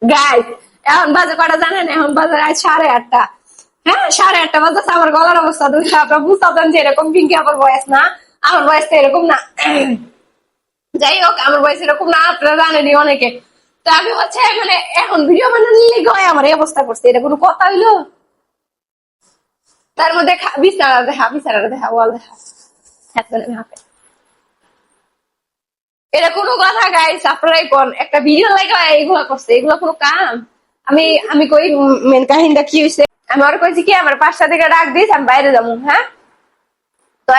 Guys এখন বাজে কটা জানেন? এখন বাজে রাত 8:30। হ্যাঁ 8:30 বাজে। আমার গলার অবস্থা দুঃখে আপনারা বুঝতে পারেন যে এরকম পিঙ্কি আমার বয়স না, আমার বয়স তো এরকম না। যাই হোক আমার বয়স এরকম না, আপনারা জানেনই অনেকে। তো আমি হচ্ছে মানে এখন ভিডিও বানানোর লিগে হয় আমার এই অবস্থা করছে, এটা কোনো কথা হইলো? তার মধ্যে বিছানাটা দেখা ওয়াল দেখা এটা কোনো কথা গাইস? আপনারাই কোন একটা ভিডিও লাগে এগুলা করছে, এগুলা কোনো কাম? আমি আমি কই মেন কাহিনীটা কি হইছে। আমি ওর কইছি কি আমার 5টা থেকে ডাক দিস, আমি বাইরে যাবো। হ্যাঁ তো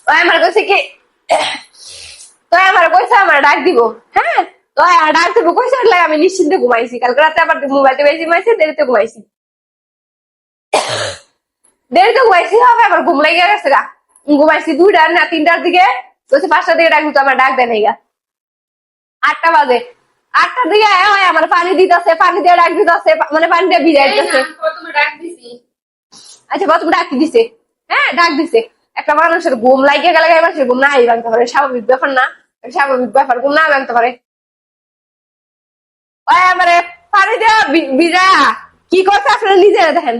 ও আমার কইছে কি, তো আমার কইছে আমার ডাক দিব। হ্যাঁ তো আমার ডাক দিব কইছে, লাগে আমি নিশ্চিন্তে ঘুমাইছি। কালকে রাতে আবার মোবাইলটা বেশি ঘুমাইছি, দেরিতে ঘুমাইছি। দেরিতে ঘুমাইছি হবে আবার ঘুম লেগে গেছে গা। ঘুমাইছি 2টা না 3টার দিকে, কইছে 5টা দিকে ডাক দিত, আমার ডাক দেয় নাই গা। 8টা বাজে, 8টার দিকে হয় আমার পানি দিতেছে, পানি দিয়ে ডাক দিতেছে, মানে পানি দিয়ে ভিজাই দিতেছে। আচ্ছা প্রথম ডাক দিছে, হ্যাঁ ডাক দিছে। একটা মানুষের ঘুম লাগিয়ে গেলে মানুষের ঘুম না ভাঙতে পারে, স্বাভাবিক ব্যাপার না? স্বাভাবিক ব্যাপার, ঘুম না ভাঙতে পারে। ওই আমার পানি দিয়ে ভিজা কি করছে আপনারা নিজেরা দেখেন,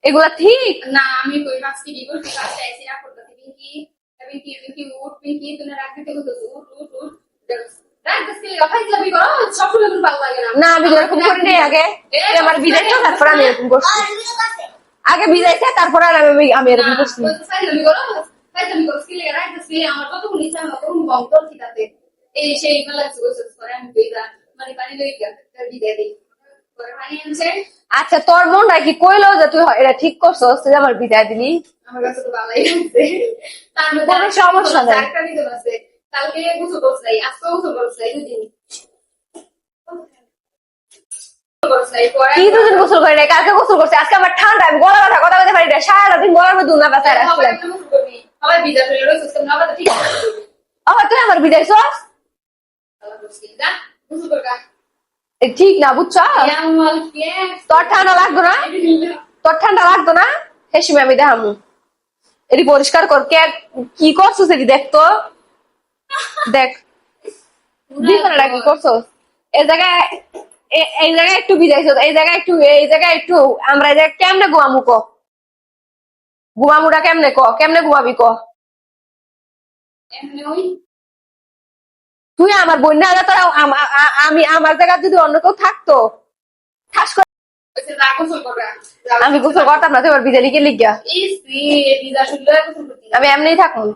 এগুলা ঠিক না। আমি কই মাছকে কি করতে পারছি না করতে পিঙ্কি পিঙ্কি পিঙ্কি উঠ পিঙ্কি তুমি রাখতে তো উঠ উঠ উঠ রাখতে গাফাই যাবি গো সবগুলো তুমি ভালো লাগে না। না আমি এরকম করি নাই আগে, আমার ভিজাইছে তারপর আমি এরকম করছি। আগে ভিজাইছে তারপর আমি এরকম করছি। আমি করো আমি করছি রাখতে আমার কত নিচে আমার কোন বন্ধ করছি তাতে এই সেই গুলো করে আমি কইরা মানে পানি লই দিয়ে দেই করে পানি আনছে। আচ্ছা তোর মনটা কি কইলো যে তুই এটা ঠিক করছস, তুই আমার বিদায় দিলি? আমার কাছে তো ভালোই লাগছে। তার মধ্যে কোনো সমস্যা নাই। একটা দিতে পারছে, কালকে গোসল করছে, আজকে গোসল করছে, দুদিন কি দুদিন গোসল করি নাই, কালকে গোসল করছে, আজকে আমার ঠান্ডা, আমি গলা ব্যথা কথা বলতে পারি না, সারাটা দিন গলার মধ্যে উনা ব্যথা রাখছিলাম। সবাই ভিজা ফেলে রয়েছে, আবার ঠিক আছে আবার তুই আমার বিদায়ছস, ঠিক না বুঝছ? তোর ঠান্ডা লাগতো না, তোর ঠান্ডা লাগতো না, হেসিমে আমি দেখামু। এটি পরিষ্কার কর, কে কি করছিস এটি দেখতো, দেখ বিছানাটা কি করছস? এই জায়গায় এই জায়গায় একটু ভিজাইছ, এই জায়গায় একটু, এই জায়গায় একটু, আমরা এই জায়গায় কেমনে ঘুমামু ক? ঘুমামুটা কেমনে ক? কেমনে ঘুমাবি ক? তুই আমার বোন না, তোরা আমি আমার জায়গায় যদি অন্য কেউ থাকতো ঠাস করে আমি গোসল করতাম না, তুই এবার বিজা লিখে লিখ গা। আমি এমনিই থাকুন।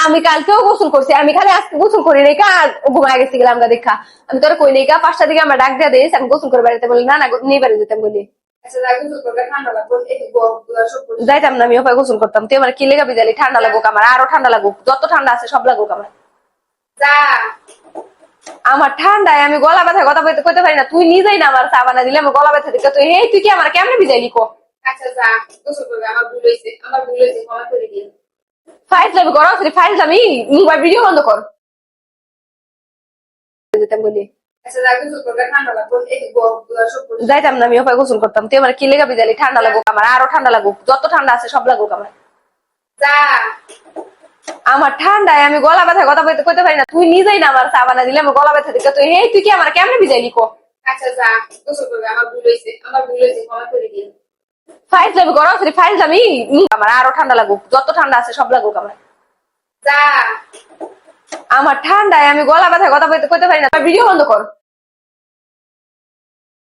আমি কালকেও গোসল করছি, আমি খালি আজকে গোসল করি নাই, কাল ঘুমায় গেছি গেলাম আমরা দেখা। আমি তোর কই নাই, 5টার দিকে আমার ডাক দেয়া দিস, আমি গোসল করে বাড়িতে বলি না না নিয়ে বাড়ি যেতাম বলি যাইতাম না, আমি ওপায় গোসল করতাম। তুই আমার কি লেগে বিজালি? ঠান্ডা লাগুক আমার, আরো ঠান্ডা লাগুক, যত ঠান্ডা আছে সব লাগুক আমার। আমার ঠান্ডায় আমি গলা ব্যথা কথা বলতে কইতে পারি না, তুই নিজেই না আমার চা বানা দিলে আমার গলা ব্যথা দিকে, তুই হে তুই কি আমার কেমনে বিজাইলি ক? আচ্ছা যা গোসল করবে, আমার ভুল হয়েছে ক্ষমা করে দিন। ফাইজলামি করো, ফাইজলামি, মোবাইল ভিডিও বন্ধ কর। যেতাম বলি যাইতাম না, আমি ওপায় গোসল করতাম। তুই আমার কি লেগে বিজালি? ঠান্ডা লাগুক আমার, আরো ঠান্ডা লাগুক, যত ঠান্ডা আছে সব লাগুক আমার। আমার ঠান্ডায় আমি গলা ব্যথা কথা বলতে কইতে পারি না, তুই নিজেই না আমার চা বানা দিলে আমার গলা ব্যথা দিকে, তুই হে তুই কি আমার কেমনে বিজাইলি ক? আচ্ছা যা গোসল করবে, আমার ভুল হয়েছে ক্ষমা করে দিন। ফাইজলামি করো, ফাইজলামি, আমার আরো ঠান্ডা লাগুক, যত ঠান্ডা আছে সব লাগুক আমার। আমার ঠান্ডায় আমি গলা ব্যথা কথা বলতে কইতে পারি না, ভিডিও বন্ধ কর।